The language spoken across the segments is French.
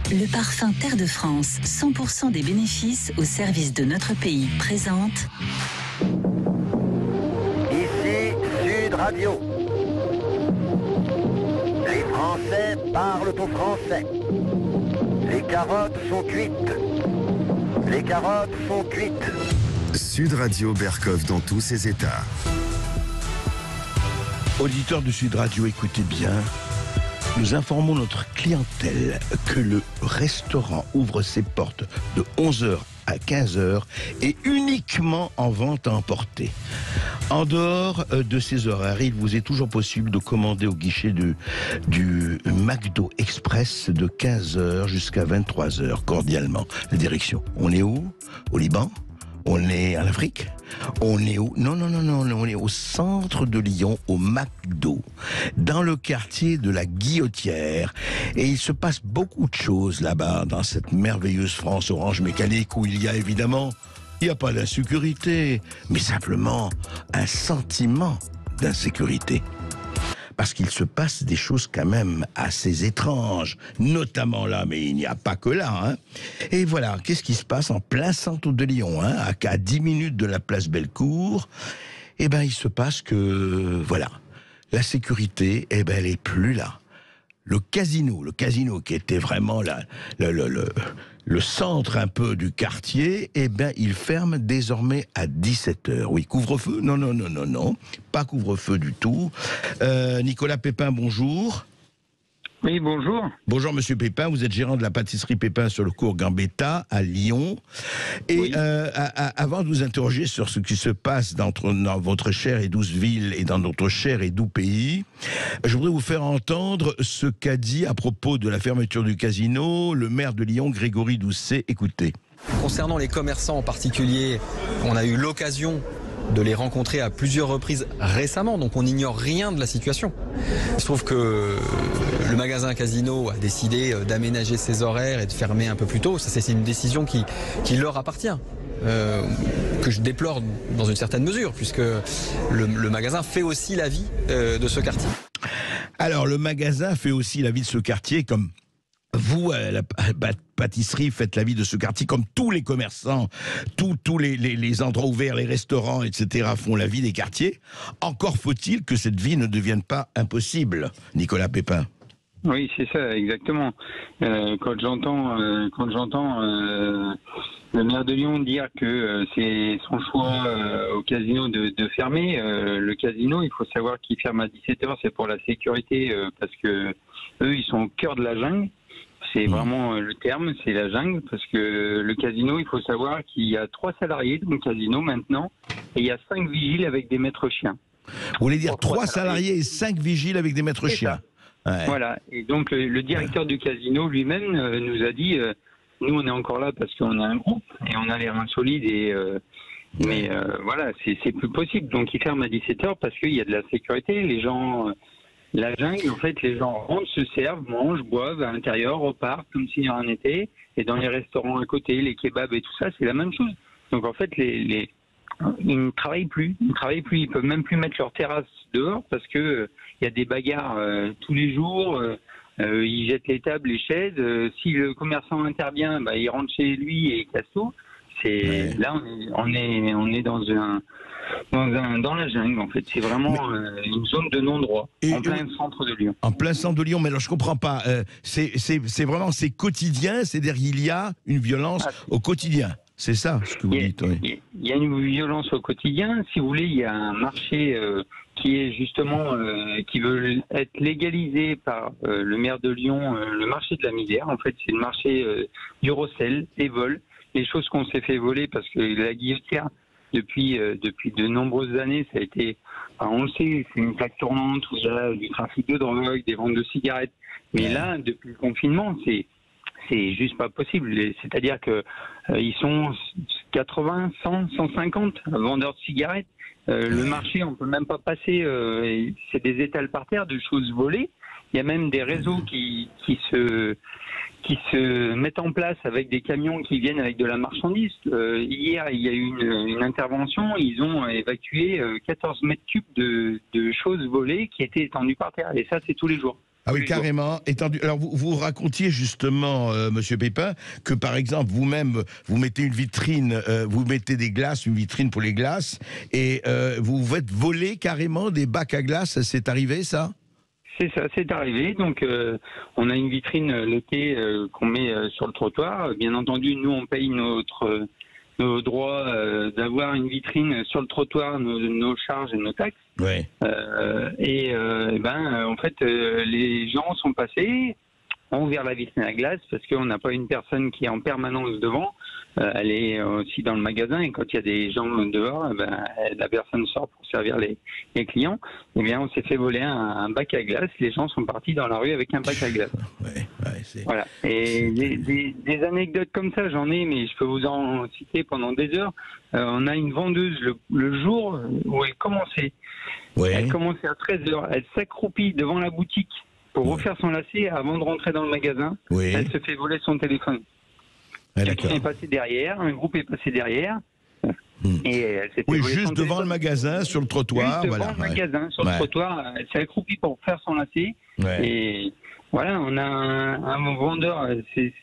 Le parfum Terre de France, 100% des bénéfices au service de notre pays, présente... Ici Sud Radio. Les Français parlent au français. Les carottes sont cuites. Les carottes sont cuites. Sud Radio Berkov dans tous ses états. Auditeurs de Sud Radio, écoutez bien. Nous informons notre clientèle que le restaurant ouvre ses portes de 11h à 15h et uniquement en vente à emporter. En dehors de ces horaires, il vous est toujours possible de commander au guichet du McDo Express de 15h jusqu'à 23h, cordialement. La direction, on est où? Au Liban? On est en Afrique? On est où? Non, on est au centre de Lyon, au McDo, dans le quartier de la Guillotière. Et il se passe beaucoup de choses là-bas, dans cette merveilleuse France orange mécanique, où il y a évidemment, il n'y a pas d'insécurité, mais simplement un sentiment d'insécurité. Parce qu'il se passe des choses quand même assez étranges, notamment là, mais il n'y a pas que là. Hein. Et voilà, qu'est-ce qui se passe en plein centre de Lyon, hein, à 10 minutes de la place Bellecour? Eh bien, il se passe que, voilà, la sécurité, eh ben, elle est plus là. Le casino qui était vraiment le centre un peu du quartier, eh bien, il ferme désormais à 17h. Oui, couvre-feu? Non, pas couvre-feu du tout. Nicolas Pépin, bonjour. Oui, bonjour. Bonjour, monsieur Pépin. Vous êtes gérant de la pâtisserie Pépin sur le cours Gambetta à Lyon. Et oui. Avant de vous interroger sur ce qui se passe dans votre chère et douce ville et dans notre cher et doux pays, je voudrais vous faire entendre ce qu'a dit à propos de la fermeture du casino le maire de Lyon, Grégory Doucet. Écoutez. Concernant les commerçants en particulier, on a eu l'occasion de les rencontrer à plusieurs reprises récemment, donc on n'ignore rien de la situation. Il se trouve que le magasin Casino a décidé d'aménager ses horaires et de fermer un peu plus tôt. Ça, c'est une décision qui leur appartient, que je déplore dans une certaine mesure, puisque le magasin fait aussi la vie de ce quartier. Alors, le magasin fait aussi la vie de ce quartier, comme vous, la pâtisserie, faites la vie de ce quartier, comme tous les commerçants, tous les endroits ouverts, les restaurants, etc. font la vie des quartiers. Encore faut-il que cette vie ne devienne pas impossible, Nicolas Pépin. Oui, c'est ça, exactement. Quand j'entends le maire de Lyon dire que c'est son choix au casino de fermer, le casino, il faut savoir qu'il ferme à 17h, c'est pour la sécurité, parce que eux, ils sont au cœur de la jungle. C'est vraiment le terme, c'est la jungle, parce que le casino, il faut savoir qu'il y a 3 salariés dans le casino maintenant, et il y a 5 vigiles avec des maîtres chiens. Vous voulez dire 3 salariés et 5 vigiles avec des maîtres chiens? Ouais. Voilà, et donc le directeur du casino lui-même nous a dit, nous on est encore là parce qu'on a un groupe, et on a les reins solides, mais voilà, c'est plus possible. Donc il ferme à 17h parce qu'il y a de la sécurité, les gens... La jungle, en fait, les gens rentrent, se servent, mangent, boivent à l'intérieur, repartent comme s'il y en était. Et dans les restaurants à côté, les kebabs et tout ça, c'est la même chose. Donc en fait, ils ne travaillent plus. Ils peuvent même plus mettre leur terrasse dehors parce que il y a des bagarres tous les jours. Ils jettent les tables, les chaises. Si le commerçant intervient, bah, il rentre chez lui et il casse tout. Là, on est dans la jungle, en fait. C'est vraiment une zone de non-droit, en plein centre de Lyon. En plein centre de Lyon, mais alors je comprends pas. C'est vraiment, c'est quotidien, c'est-à-dire qu'il y a une violence au quotidien. C'est ça ce que vous dites, oui. Il y a une violence au quotidien. Si vous voulez, il y a un marché qui est justement, qui veut être légalisé par le maire de Lyon, le marché de la misère. En fait, c'est le marché du recel, des vols, les choses qu'on s'est fait voler parce que la Guillotière, depuis de nombreuses années, ça a été, enfin, on le sait, c'est une plaque tournante où il y a du trafic de drogue, des ventes de cigarettes. Mais là, depuis le confinement, c'est juste pas possible. C'est-à-dire que ils sont 80, 100, 150 vendeurs de cigarettes. Le marché, on peut même pas passer. C'est des étals par terre de choses volées. Il y a même des réseaux qui se mettent en place avec des camions qui viennent avec de la marchandise. Hier, il y a eu une intervention. Ils ont évacué 14 mètres cubes de choses volées qui étaient étendues par terre. Et ça, c'est tous les jours. Ah oui, carrément. Étendu. Alors, vous racontiez justement, Monsieur Pépin, que par exemple, vous-même, vous mettez une vitrine, vous mettez des glaces, une vitrine pour les glaces, et vous faites voler carrément des bacs à glace. C'est arrivé, ça? C'est ça, c'est arrivé. Donc, on a une vitrine l'été qu'on met sur le trottoir. Bien entendu, nous, on paye nos droits d'avoir une vitrine sur le trottoir, nos charges et nos taxes. Ouais. En fait, les gens sont passés, ont ouvert la vitrine à glace parce qu'on n'a pas une personne qui est en permanence devant. Elle est aussi dans le magasin et quand il y a des gens dehors, la personne sort pour servir les clients. Eh bien, on s'est fait voler un bac à glace. Les gens sont partis dans la rue avec un bac à glace. Voilà. Et des anecdotes comme ça, j'en ai, mais je peux vous en citer pendant des heures. On a une vendeuse le jour où elle commençait. Ouais. Elle commençait à 13h. Elle s'accroupit devant la boutique pour refaire son lacet avant de rentrer dans le magasin. Oui. Elle se fait voler son téléphone. Quelqu'un est passé derrière, un groupe est passé derrière. Et elle s'est fait voler juste son devant téléphone. le magasin, sur le trottoir. Juste devant le magasin, sur le trottoir. Elle s'est accroupie pour faire son lacet. Ouais. Et voilà, on a un vendeur. Ces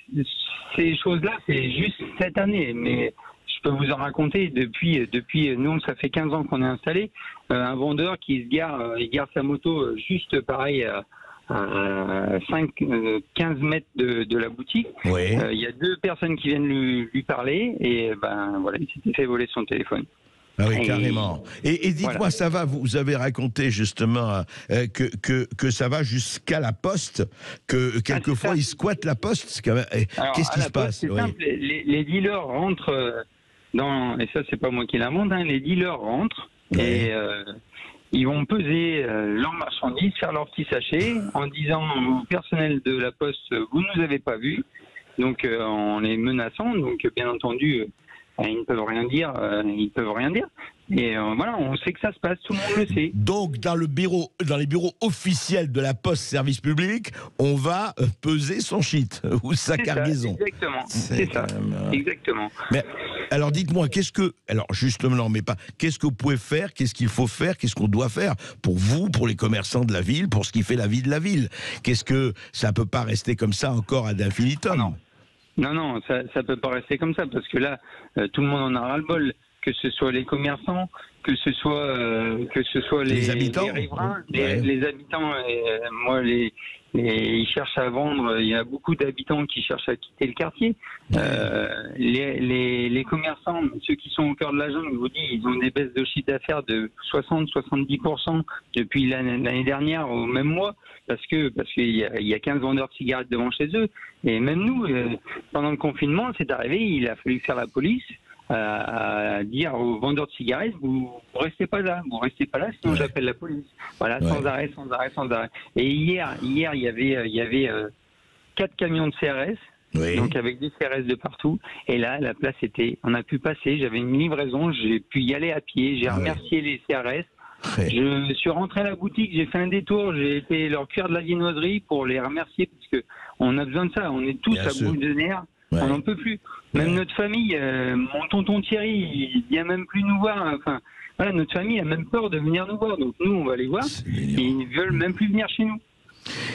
choses-là, c'est juste cette année. Mais je peux vous en raconter depuis nous, ça fait 15 ans qu'on est installé. Un vendeur qui se gare, il gare sa moto juste pareil à 15 mètres de la boutique. Oui. Il y a 2 personnes qui viennent lui parler et voilà, il s'était fait voler son téléphone. Ah oui, carrément. Et dites-moi, voilà. Ça va, vous avez raconté justement que ça va jusqu'à la poste, que quelquefois ils squattent la poste. Qu'est-ce qui se passe? C'est simple, les dealers rentrent et ça c'est pas moi qui l'invente, les dealers rentrent et ils vont peser leurs marchandises, faire leur petit sachet en disant au personnel de la poste, vous ne nous avez pas vus, donc en les menaçant, donc bien entendu ils ne peuvent rien dire, Et voilà, on sait que ça se passe, tout le monde le sait. Donc dans les bureaux officiels de la Poste Service Public, on va peser son shit ou sa cargaison. Exactement, c'est ça, exactement. Mais alors dites-moi, qu'est-ce que vous pouvez faire, qu'est-ce qu'il faut faire, qu'est-ce qu'on doit faire pour vous, pour les commerçants de la ville, pour ce qui fait la vie de la ville? Qu'est-ce que ça peut pas rester comme ça encore ad infinitum? Non, ça peut pas rester comme ça parce que là, tout le monde en a ras-le-bol, que ce soit les commerçants, que ce soit les habitants, les riverains, les habitants. Ils cherchent à vendre. Il y a beaucoup d'habitants qui cherchent à quitter le quartier. Les commerçants, ceux qui sont au cœur de la jungle, je vous dis, ils ont des baisses de chiffre d'affaires de 60-70% depuis l'année dernière au même mois, parce qu'il y a 15 vendeurs de cigarettes devant chez eux. Et même nous, pendant le confinement, c'est arrivé, il a fallu faire la police. À dire aux vendeurs de cigarettes, vous restez pas là, sinon j'appelle la police. Voilà, sans arrêt. Et hier, il y avait 4 camions de CRS, donc avec des CRS de partout. Et là, la place on a pu passer. J'avais une livraison, j'ai pu y aller à pied. J'ai remercié les CRS. Je suis rentré à la boutique, j'ai fait un détour, j'ai été leur cuire de la viennoiserie pour les remercier parce que on a besoin de ça. On est tous à bout de nerfs. On n'en peut plus. Même notre famille, mon tonton Thierry, il vient même plus nous voir. Enfin, voilà, notre famille a même peur de venir nous voir. Donc nous, on va les voir. Ils veulent même plus venir chez nous.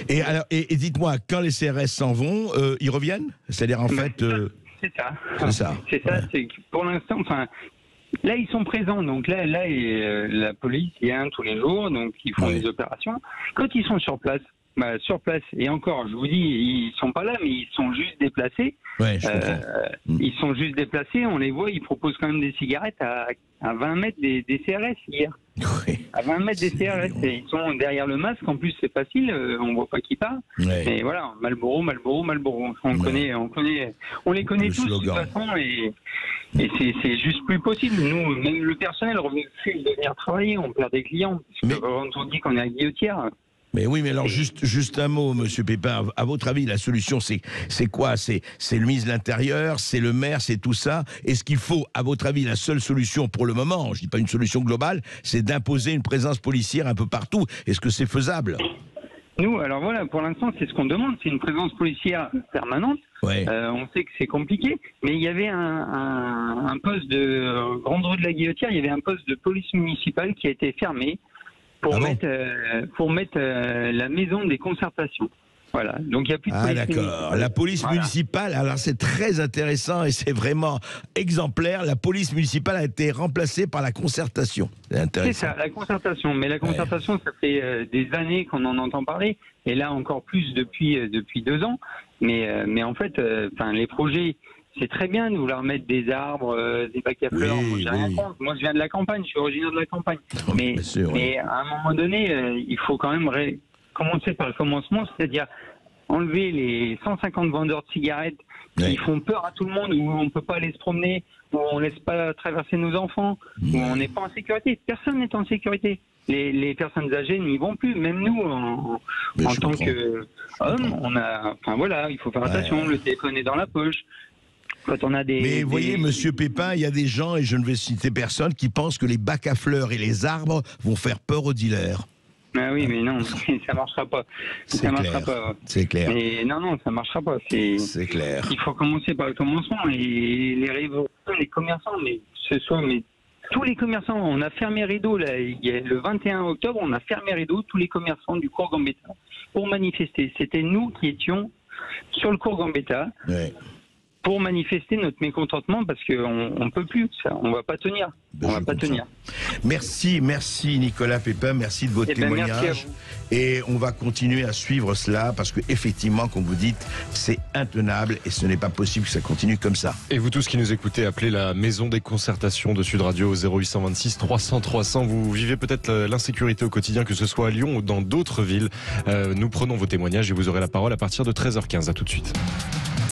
Et alors, et dites-moi, quand les CRS s'en vont, ils reviennent? C'est-à-dire en fait. C'est ça. C'est que pour l'instant, enfin. Là, ils sont présents. Donc là, la police vient tous les jours. Donc ils font des opérations. Quand ils sont sur place. Sur place, et encore, je vous dis, ils sont pas là, mais ils sont juste déplacés. Ils sont juste déplacés, on les voit, ils proposent quand même des cigarettes à 20 mètres des CRS hier. À 20 mètres des CRS, et ils sont derrière le masque, en plus c'est facile, on voit pas qui part. Mais voilà, Marlboro. On les connaît tous de toute façon, et c'est juste plus possible. Nous, même le personnel refuse de venir travailler, on perd des clients, parce que quand on dit qu'on est à Guillotière. Mais oui, mais alors juste un mot, Monsieur Pépin. À votre avis, la solution, c'est quoi? C'est le ministre de l'Intérieur, c'est le maire, c'est tout ça. Est-ce qu'il faut, à votre avis, la seule solution pour le moment, je dis pas une solution globale, c'est d'imposer une présence policière un peu partout? Est-ce que c'est faisable? Nous, alors voilà, pour l'instant, c'est ce qu'on demande, c'est une présence policière permanente. On sait que c'est compliqué, mais il y avait un poste de Grande Rue de la Guillotière, il y avait un poste de police municipale qui a été fermé. pour mettre la maison des concertations. Voilà, donc il n'y a plus de police d'accord. municipale. La police Voilà. municipale, alors c'est très intéressant et c'est vraiment exemplaire. La police municipale a été remplacée par la concertation. C'est C'est intéressant. ça, la concertation. Mais la concertation, ça fait des années qu'on en entend parler, et là encore plus depuis 2 ans. Mais en fait, les projets, c'est très bien de vouloir mettre des arbres, des bacs à fleurs. Oui, Moi, j'ai rien oui. contre. Moi, je viens de la campagne, je suis originaire de la campagne. Oh, Mais, bien sûr, oui. mais à un moment donné, il faut quand même commencer par le commencement, c'est-à-dire enlever les 150 vendeurs de cigarettes qui Ouais. font peur à tout le monde, où on ne peut pas aller se promener, où on ne laisse pas traverser nos enfants, où on n'est pas en sécurité. Personne n'est en sécurité. Les personnes âgées n'y vont plus. Même nous, en Je tant comprends. qu'hommes, il faut faire attention. Le téléphone est dans la poche. Quand on a Mais vous voyez, monsieur Pépin, il y a des gens, et je ne vais citer personne, qui pensent que les bacs à fleurs et les arbres vont faire peur aux dealers. Ah oui, mais non, ça marchera pas. Ça marchera pas. C'est clair. Mais non, ça marchera pas. C'est clair. Il faut commencer par le commencement. Et les riverains, les commerçants, mais tous les commerçants, on a fermé rideau là. Le 21 octobre, on a fermé rideau tous les commerçants du cours Gambetta pour manifester. C'était nous qui étions sur le cours Gambetta. Ouais. Pour manifester notre mécontentement parce qu'on ne peut plus, ça, on ne va pas tenir. On va pas tenir. Merci Nicolas Pépin, merci de votre Eh ben, merci à témoignage. vous. Et on va continuer à suivre cela parce que effectivement, comme vous dites, c'est intenable et ce n'est pas possible que ça continue comme ça. Et vous tous qui nous écoutez, appelez la maison des concertations de Sud Radio au 0826 300 300. Vous vivez peut-être l'insécurité au quotidien, que ce soit à Lyon ou dans d'autres villes. Nous prenons vos témoignages et vous aurez la parole à partir de 13h15. À tout de suite.